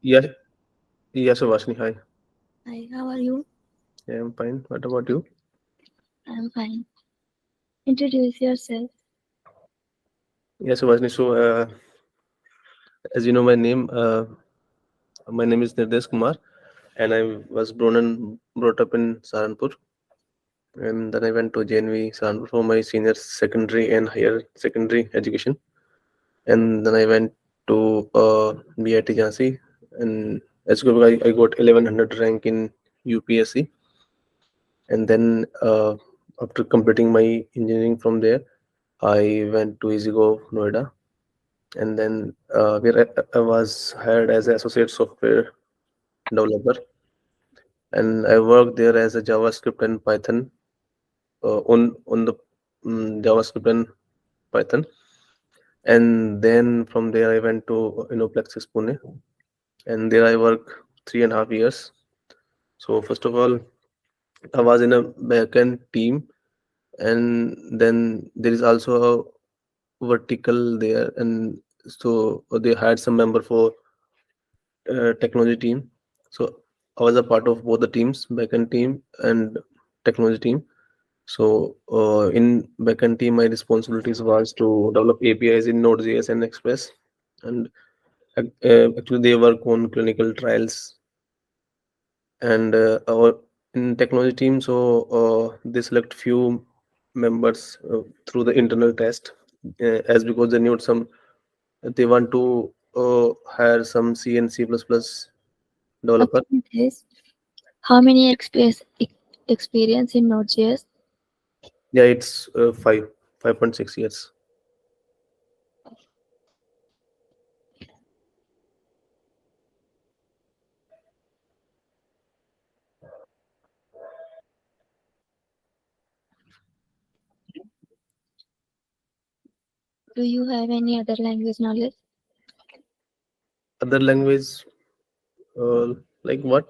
Yes, yes, Vashni. Hi, Hi, how are you? yeah, I'm fine. What about you? I'm fine. Introduce yourself. Yes, Vashni. So, as you know, my name is Nirdesh Kumar, and I was born and brought up in Saranpur, and then I went to JNV Saranpur for my senior secondary and higher secondary education, and then I went to BIT Jhansi, and I got 1100 rank in UPSC, and then after completing my engineering from there, I went to EasyGo Noida, and then where I was hired as an associate software developer, and I worked there as a JavaScript and Python on the JavaScript and Python, and then from there I went to Plexus Pune, and there I worked 3.5 years. So first of all, I was in a backend team, and then there is also a vertical there, and so they had some member for technology team. So I was a part of both the teams, backend team and technology team. So in backend team, my responsibilities was to develop APIs in Node.js and Express, and actually they work on clinical trials. And our in technology team, so they select few members through the internal test, as because they want to hire some C and C++ developer. Okay, this. How many experience in Node.js? Yeah, it's 5.6 years. Do you have any other language knowledge? Other language, uh, like what?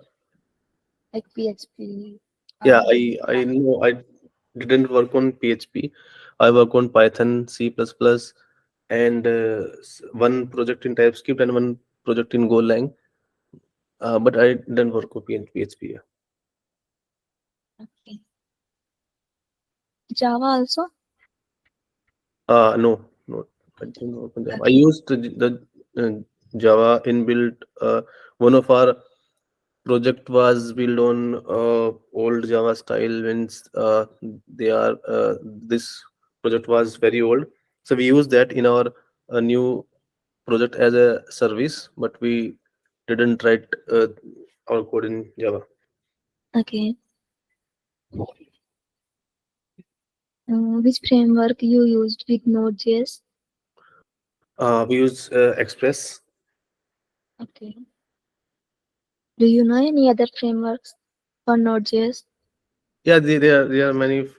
Like PHP. Yeah, I know I didn't work on PHP. I work on Python, C++, and one project in TypeScript and one project in Golang. But I didn't work on PHP. Yeah. Okay. Java also? No, no, I didn't work on Java. I Okay. used the Java inbuilt. One of our project was built on old Java style. Means they are this project was very old, so we use that in our new project as a service, but we didn't write our code in Java. Okay. Which framework you used with Node.js? We use Express. Okay. Do you know any other frameworks for Node.js? Yeah, there are many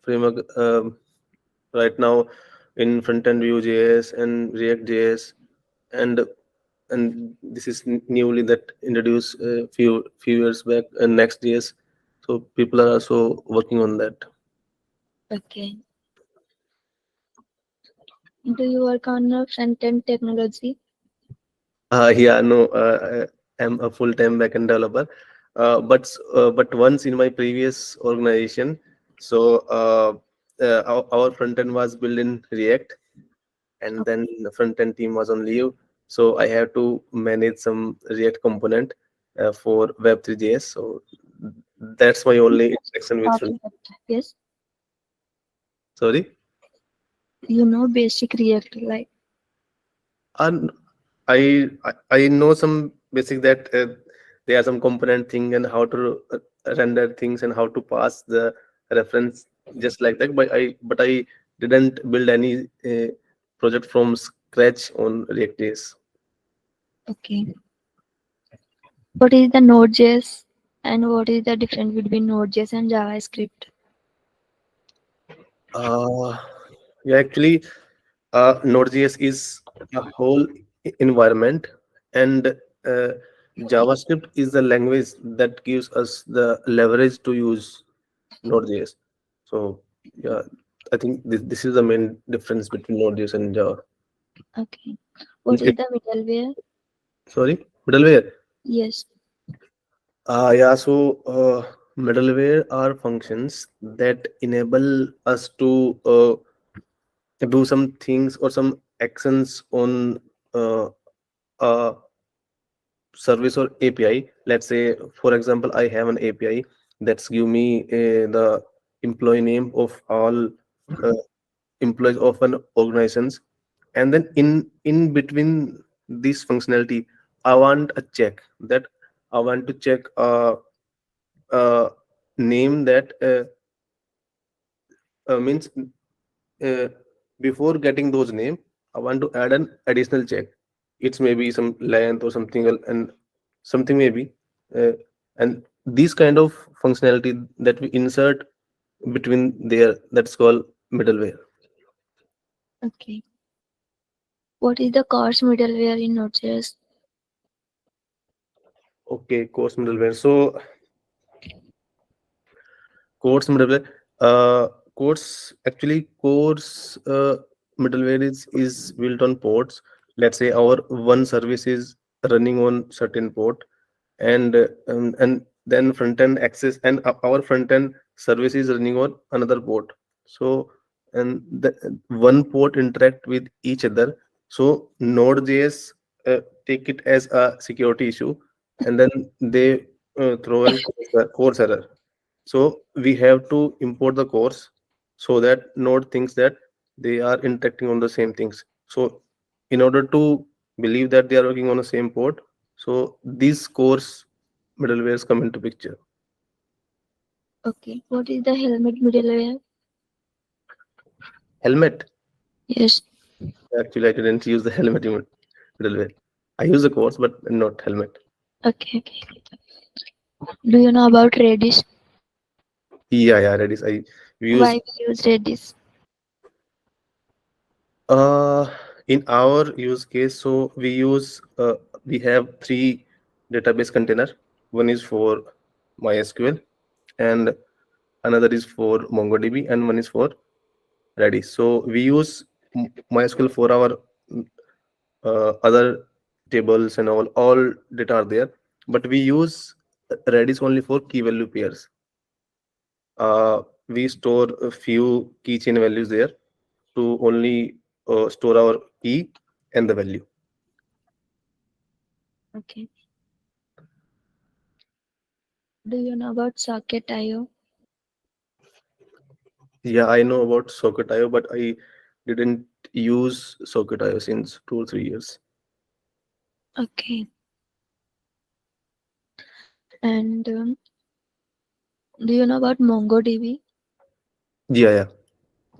framework right now in front end Vue.js and React.js, and this is newly that introduced few years back, and Next.js. So people are also working on that. Okay. Do you work on front-end technology? Yeah, no, I'm a full-time backend developer. But once in my previous organization, so our front end was built in React, and then the front end team was on leave. So I have to manage some React component for Web3.js. So that's my only interaction with front. Talking about yes, Sorry. you know basic React, like And I know some basic that there are some component thing and how to render things and how to pass the reference just like that. But I didn't build any project from scratch on React.js. okay. What is the Node.js and what is the difference between Node.js and JavaScript? Uh, yeah, actually, Node.js is a whole environment, and JavaScript is the language that gives us the leverage to use Node.js. So yeah, I think this is the main difference between Node.js and Java. Okay. What is It, the middleware? Sorry, middleware. Yes. Yeah, so middleware are functions that enable us to do some things or some actions on uh, a service or API. Let's say, for example, I have an API that's give me the employee name of all uh, employees of an organizations, and then in between this functionality, I want a check that I want to check a name that means uh, before getting those name, I want to add an additional check. It's maybe some length or something and something maybe, uh, and these kind of functionality that we insert between there, that's called middleware. Okay. What is the course middleware in Node.js? Okay, course middleware. So course middleware, uh, course middleware is built on ports. Let's say our one service is running on certain port, and then front end access and our front end service is running on another port. So and the one port interact with each other. So Node.js take it as a security issue, and then they throw an course error. So we have to import the course so that Node thinks that they are interacting on the same things. So in order to believe that they are working on the same port, so these course middlewares come into picture. Okay. What is the helmet middleware? Helmet. Yes. Actually, I didn't use the helmet middleware. I use the course, but not helmet. Okay. Okay. Do you know about Redis? Yeah, yeah, that is I use. Why we use Redis? Uh, in our use case, so we have three database container. One is for MySQL, and another is for MongoDB, and one is for Redis. So we use MySQL for our other tables and all data are there, but we use Redis only for key value pairs. We store a few keychain values there to only store our key and the value. Okay. Do you know about Socket.io? Yeah, I know about Socket.io, but I didn't use Socket.io since 2 or 3 years. Okay. And do you know about MongoDB? Yeah, yeah.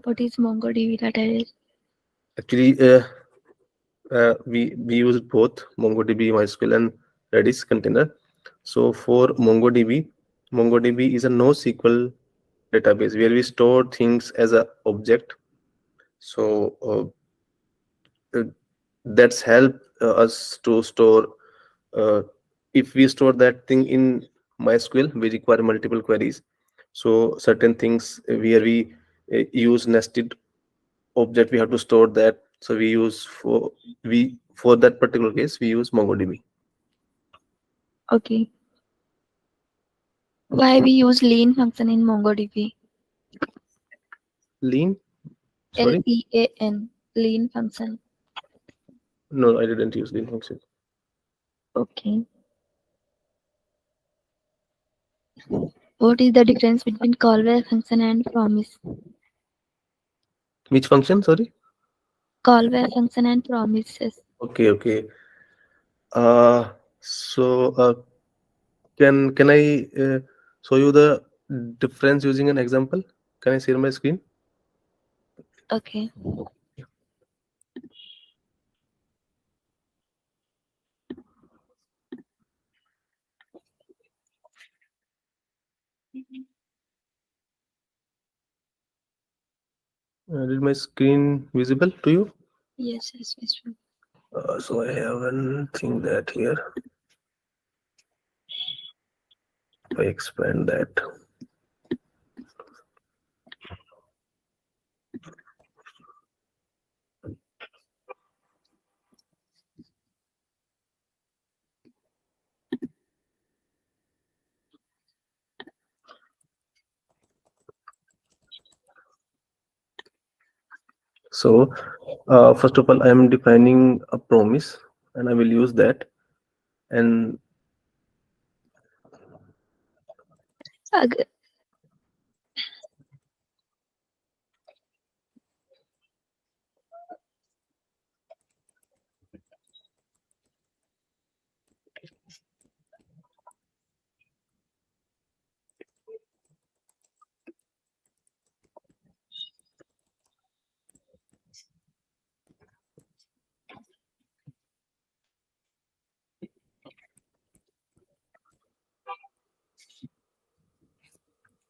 What is MongoDB database? Actually, we use both MongoDB, MySQL, and Redis container. So for MongoDB is a NoSQL database where we store things as a object. So uh, that's help us to store. Uh, if we store that thing in MySQL, we require multiple queries. So certain things where we use nested object, we have to store that. So we for that particular case we use MongoDB. Okay. Why we use lean function in MongoDB? Lean. Sorry, Lean. Lean function. no, I didn't use lean function. Okay. What is the difference between callback function and promise? Which function? Sorry. Callback function and promises. Okay, okay. So can I show you the difference using an example? Can I share my screen? Okay. Is my screen visible to you? Yes, yes, yes. So I have one thing that here. I expand that. So first of all, I am defining a promise, and I will use that. And Ag-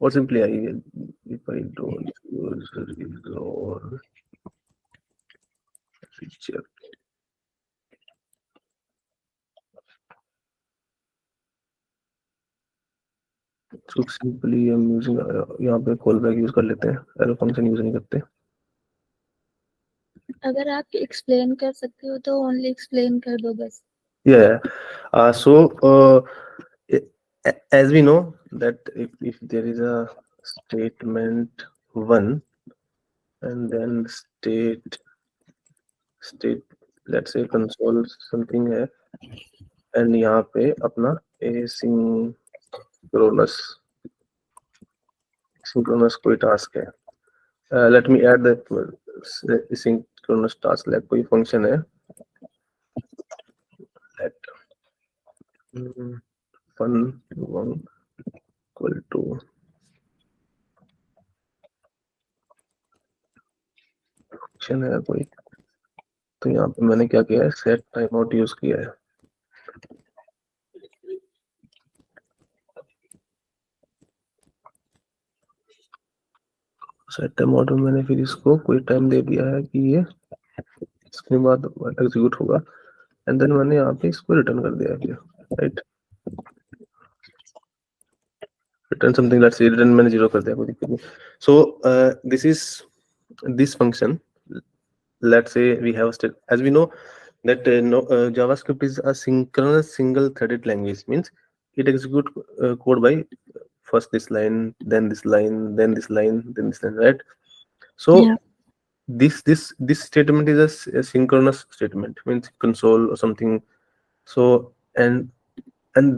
or simply, if I don't use ignore feature. So simply I'm using यहाँ पे callback use कर लेते हैं, arrow function use नहीं करते. अगर आप explain कर सकते हो तो ओनली एक्सप्लेन कर दो बस. Yeah. So as we know that if there is a statement one and then state let's say console something है and यहाँ पे अपना asynchronous synchronous कोई task है. Let me add the asynchronous task like कोई function है let fun one equal to function है कोई. तो यहाँ पे मैंने क्या किया है set timeout यूज किया है. सेट टाइमआउट में मैंने फिर इसको कोई टाइम दे दिया है कि ये इसके बाद एग्जीक्यूट होगा एंड देन मैंने यहाँ पे इसको रिटर्न कर दिया है right. Return something let's say return मैंने जीरो कर दिया, कोई दिक्कत नहीं. So this is this function. Let's say we have a state, as we know that JavaScript is a synchronous single threaded language, means it execute code by first this line, then this line, then this line, then this line, right? So Yeah. this statement is a synchronous statement, means console or something. So and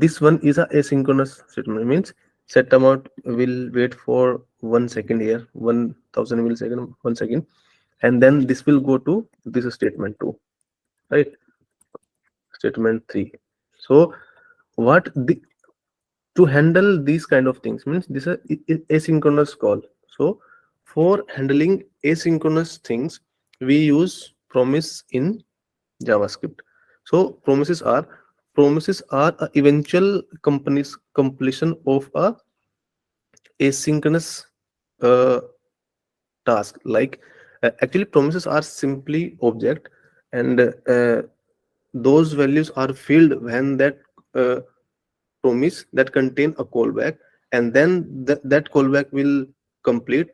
this one is a asynchronous statement, means set amount will wait for 1 second here, 1000 millisecond, 1 second, and then this will go to this statement 2, right? Statement 3. So what the to handle these kind of things, means this is asynchronous call. So for handling asynchronous things we use promise in JavaScript. So promises are a eventual completion of a asynchronous uh, task. Like actually promises are simply object, and those values are filled when that promise that contain a callback, and then that callback will complete.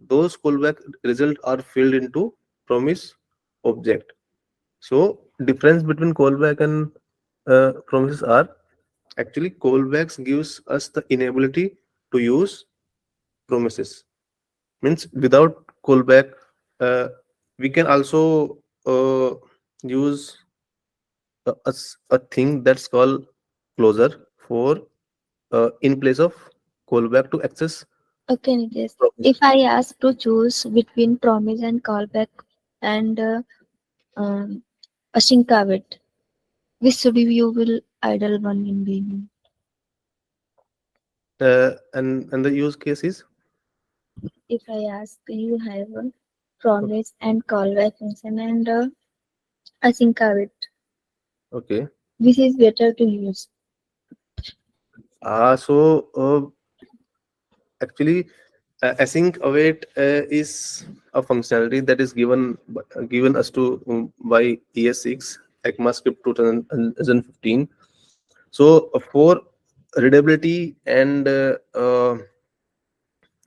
Those callback result are filled into promise object. So difference between callback and promises are actually callbacks gives us the inability to use promises, means without callback uh, we can also use a thing that's called closure for in place of callback to access Okay, Nitesh. promise. If I ask to choose between promise and callback and um, a syncavit, which should you will idle one in being? And the use case is If I ask you have a promise and callback function and a syncavit, okay. which is better to use? So actually async await is a functionality that is given us to by ES6 ECMAScript 2015. So for readability and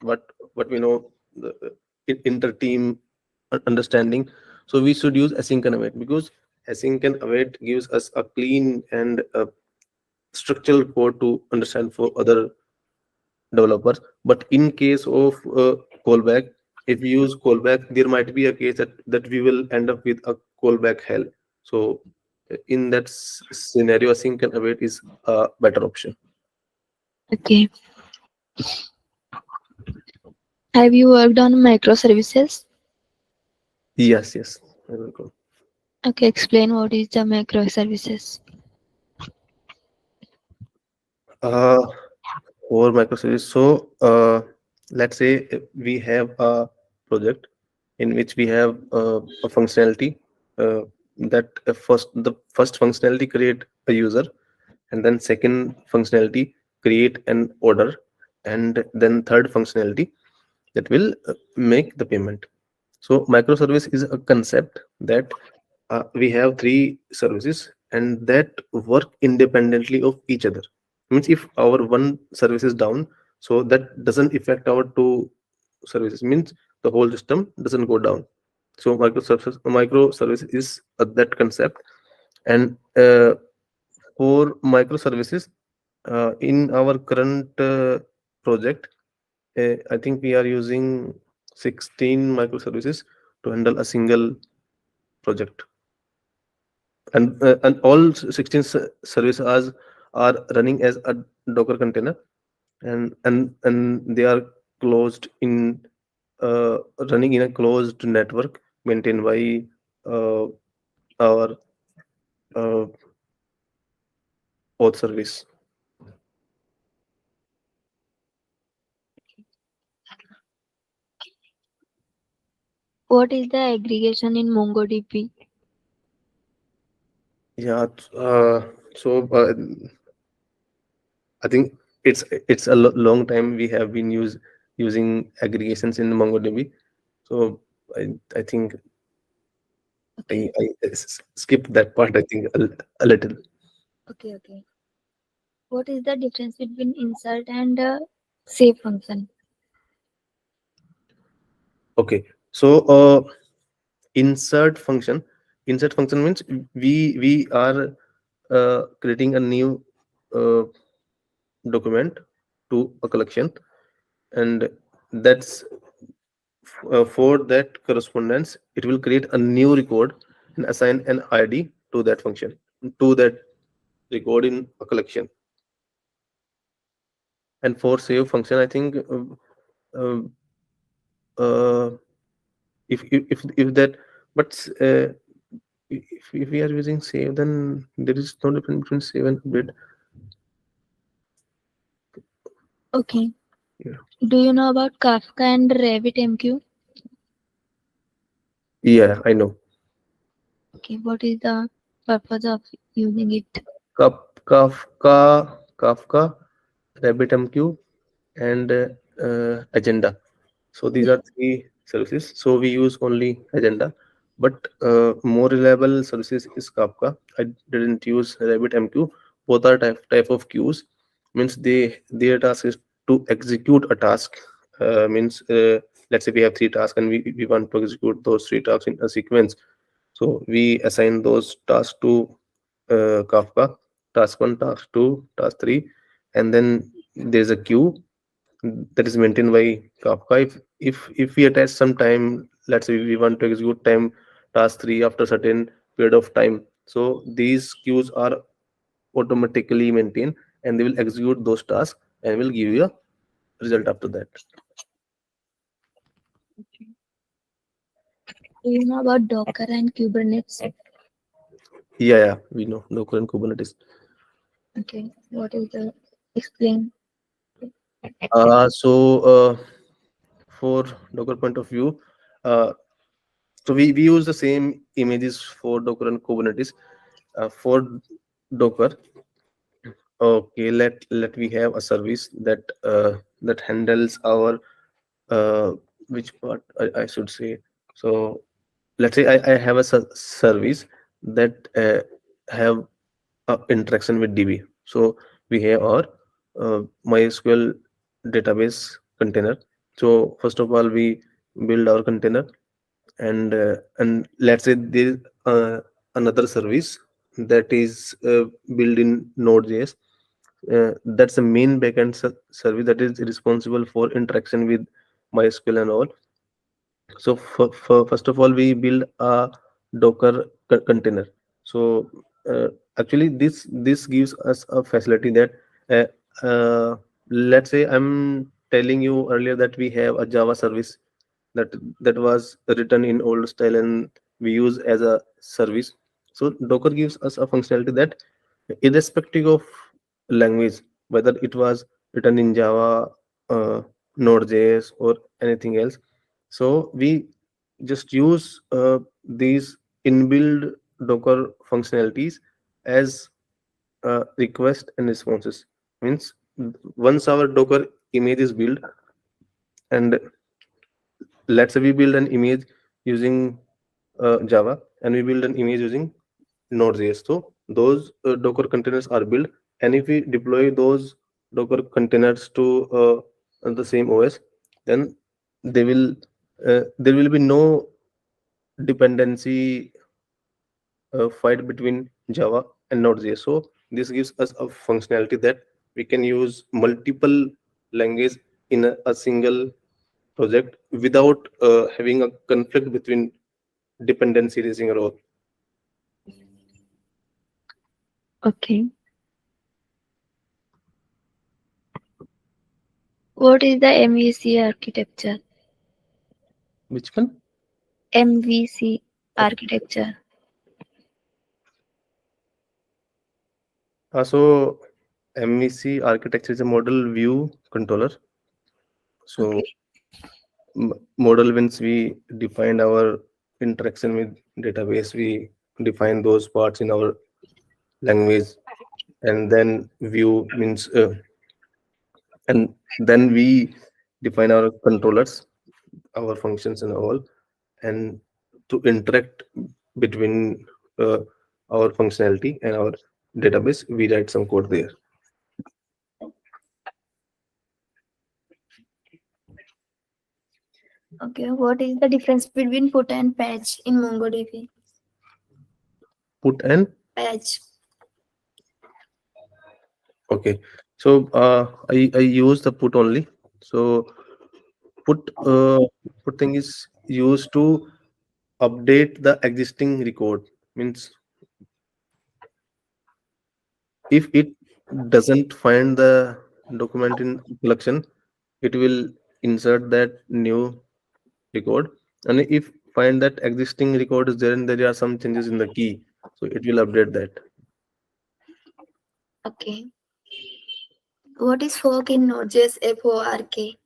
what we know the inter team understanding, so we should use async and await, because async and await gives us a clean and structural code to understand for other developers. But in case of callback, if we use callback, there might be a case that we will end up with a callback hell. So in that scenario, async and await is a better option. Okay. Have you worked on microservices? Yes, yes. I will go. Okay, explain what is the microservices. Uh, for microservice. So let's say we have a project in which we have a functionality uh, that the first functionality create a user, and then second functionality create an order, and then third functionality that will make the payment. So microservice is a concept that we have three services and that work independently of each other. Means if our one service is down, so that doesn't affect our two services. Means the whole system doesn't go down. So microservice is that concept. And for microservices, in our current project, I think we are using 16 microservices to handle a single project, and all 16 services are running as a Docker container, and they are closed in uh, running in a closed network maintained by uh, our uh, auth service. What is the aggregation in MongoDB? Yeah. So I think it's a long time we have been using aggregations in MongoDB. So I think Okay, I skipped that part. I think a little. okay, okay. What is the difference between insert and save function? Okay. So insert function. Insert function means we are creating a new uh, document to a collection, and that's for that correspondence. It will create a new record and assign an ID to that function, to that record in a collection. And for save function, I think uh, uh, if that, but if we are using save, then there is no difference between save and update. Okay. Yeah, Do you know about Kafka and RabbitMQ? yeah, I know. Okay, what is the purpose of using it? Kafka, RabbitMQ, and Agenda. So these Yeah. are three services. So we use only Agenda, but more reliable services is Kafka. I didn't use RabbitMQ. Both are type of queues. Means their task is to execute a task. Means let's say we have three tasks and we want to execute those three tasks in a sequence. So we assign those tasks to Kafka, task one, task two, task three, and then there's a queue that is maintained by Kafka. If we attach some time, let's say we want to execute time task three after certain period of time, so these queues are automatically maintained and they will execute those tasks and will give you a result after that. Do you know about Docker and Kubernetes? Yeah, yeah, we know Docker and Kubernetes. Okay, what is the explain? So for Docker point of view, uh, so we use the same images for Docker and Kubernetes. For Docker, okay, let we have a service that handles our uh, which part I should say. So let's say I have a service that have a interaction with DB. So we have our MySQL database container. So first of all, we build our container, and let's say there is another service that is built in Node.js. That's the main backend service that is responsible for interaction with MySQL and all. So first of all, we build a Docker container. So actually, this gives us a facility that uh, let's say I'm telling you earlier that we have a Java service that that was written in old style and we use as a service. So Docker gives us a functionality that irrespective of language, whether it was written in Java, Node.js, or anything else, so we just use these inbuilt Docker functionalities as request and responses. Means once our Docker image is built, and let's say we build an image using Java, and we build an image using Node.js. So those Docker containers are built, and if we deploy those Docker containers to the same OS, then they will there will be no dependency fight between Java and Node.js. So this gives us a functionality that we can use multiple languages in a single project without having a conflict between dependency erasing role. Okay. What is the MVC architecture? Which one? MVC Okay. architecture. So MEC architecture is a model view controller. So Okay. model means we defined our interaction with database, we define those parts in our language, and then view means and then we define our controllers, our functions and all, and to interact between our functionality and our database, we write some code there. Okay. What is the difference between put and patch in MongoDB? Put and Patch. okay. So I use the put only. So put put thing is used to update the existing record. Means if it doesn't find the document in collection, it will insert that new record. And if find that existing record is there and there are some changes in the key, so it will update that. Okay. What is fork in Node.js? FORK.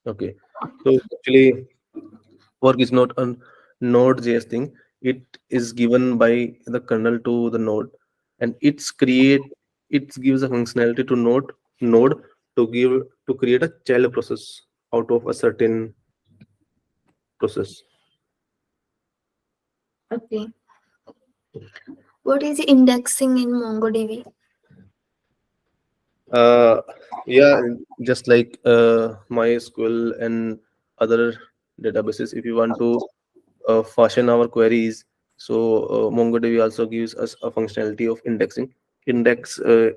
Okay. So actually work is not a Node.js thing. It is given by the kernel to the node, and it gives a functionality to node to create a child process out of a certain process. Okay. What is indexing in MongoDB? Uh, yeah, just like MySQL and other databases, if you want to fashion our queries, so MongoDB also gives us a functionality of indexing. Indexing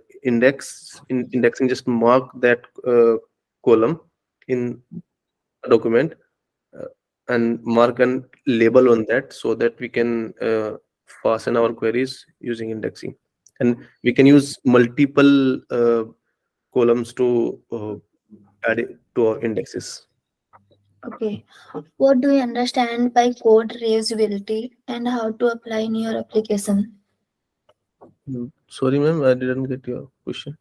just mark that column in a document, uh, and mark and label on that so that we can fasten our queries using indexing, and we can use multiple columns to add it to our indexes. Okay. What do you understand by code reusability and how to apply in your application? Sorry, ma'am, I didn't get your question.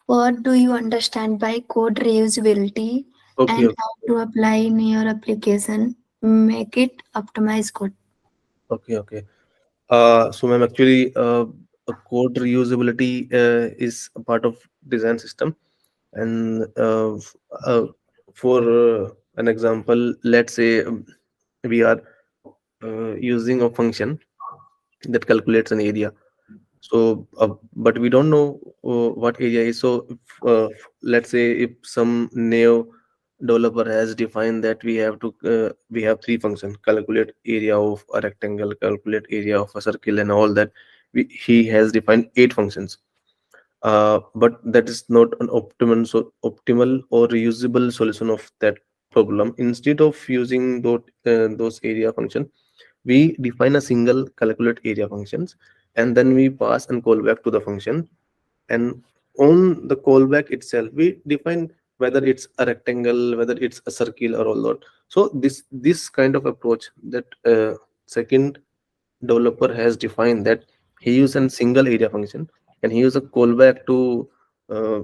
What do you understand by code reusability Okay, and okay, how to apply in your application? Make it optimize code. okay, okay. So, ma'am, actually, a code reusability is a part of design system, and for an example, let's say we are using a function that calculates an area. So but we don't know what area is. So if, let's say if some new developer has defined that we have three functions: calculate area of a rectangle, calculate area of a circle, and all that. He has defined eight functions, but that is not an optimal or reusable solution of that problem. Instead of using those area function, we define a single calculate area functions, and then we pass and call back to the function. And on the callback itself, we define whether it's a rectangle, whether it's a circle, or all that. So this kind of approach that second developer has defined, that he use a single area function and he use a callback to uh,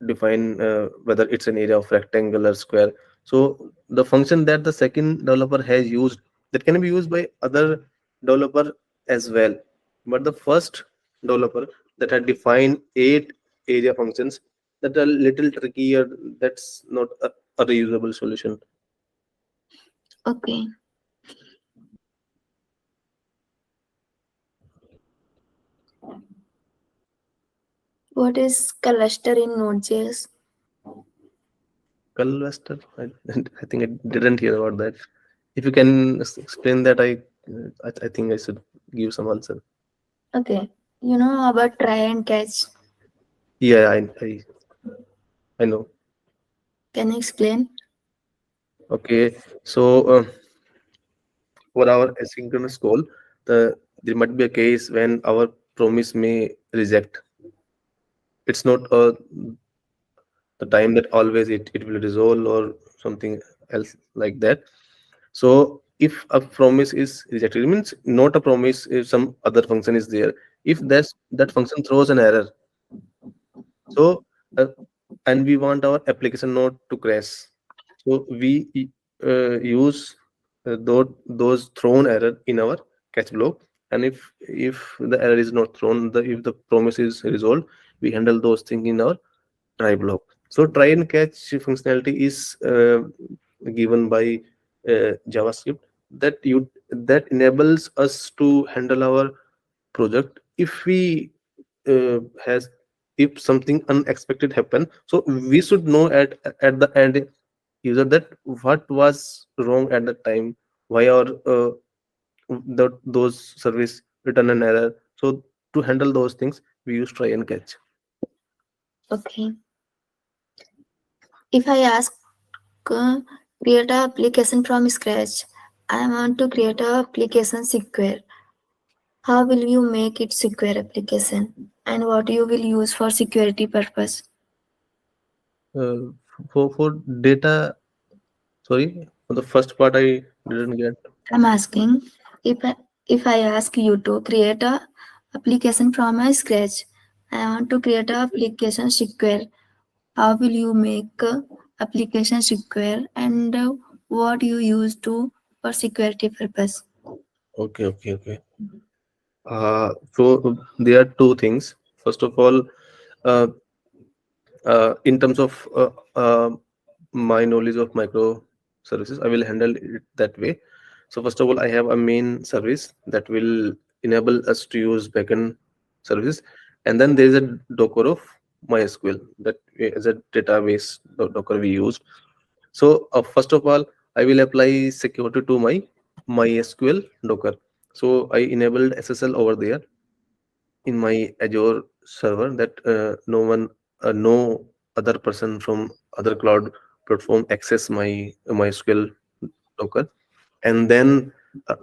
define whether it's an area of rectangle or square. So the function that the second developer has used, that can be used by other developer as well. But the first developer that had defined 8 area functions, that are little trickier. That's not a reusable solution. Okay. What is cluster in Node.js? Culvester, I think I didn't hear about that. If you can explain that, I think I should give some answer. Okay. You know about try and catch. Yeah, I know. Can you explain? Okay, so for our asynchronous call, there might be a case when our promise may reject. It's not the time that always it will resolve or something else like that. So if a promise is rejected, it means not a promise. If some other function is there, if that function throws an error, so and we want our application node to crash, so we use those thrown error in our catch block. And if the error is not thrown, if the promise is resolved, we handle those things in our try block. So try and catch functionality is given by JavaScript, that enables us to handle our project if we has if something unexpected happen. So we should know at the end user that what was wrong at the time, why or those service return an error. So to handle those things, we use try and catch. Okay. If I ask create a application from scratch, I want to create a application secure. How will you make it secure application? And what you will use for security purpose? uh, for data, sorry, for the first part I didn't get. I'm asking if I ask you to create a application from a scratch, I want to create a application secure. How will you make application secure and what you use to for security purpose? Okay. So there are two things. First of all, uh, in terms of my knowledge of microservices, I will handle it that way. So first of all, I have a main service that will enable us to use backend services, and then there is a Docker of MySQL that is a database Docker we use. So first of all, I will apply security to my MySQL Docker. So I enabled SSL over there in my Azure server, that no other person from other cloud platform access my MySQL Docker. And then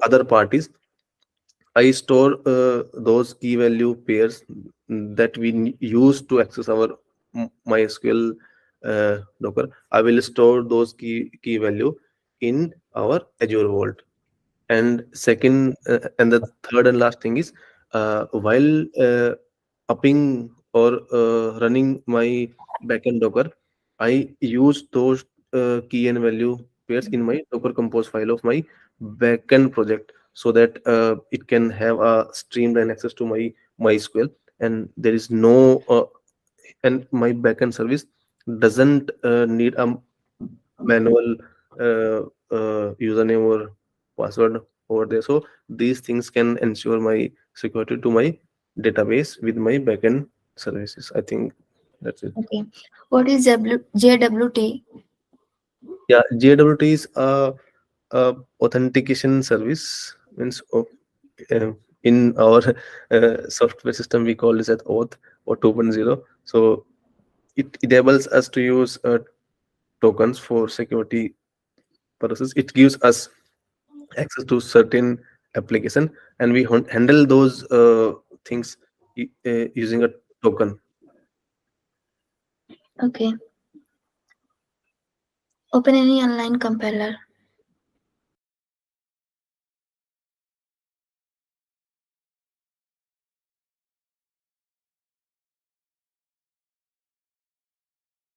other parties, I store those key value pairs that we use to access our MySQL Docker. I will store those key value in our Azure Vault. And second, and the third and last thing is, while upping or running my backend Docker, I use those key and value pairs in my Docker Compose file of my backend project, so that it can have a streamlined access to my MySQL, and there is no and my backend service doesn't need a manual username or password over there. So these things can ensure my security to my database with my backend services. I think that's it. Okay. What is JWT? Yeah, JWT is a authentication service. Means in our software system we call this as auth or 2.0. So it enables us to use tokens for security purposes. It gives us access to certain application, and we handle those things using a token. Okay. Open any online compiler.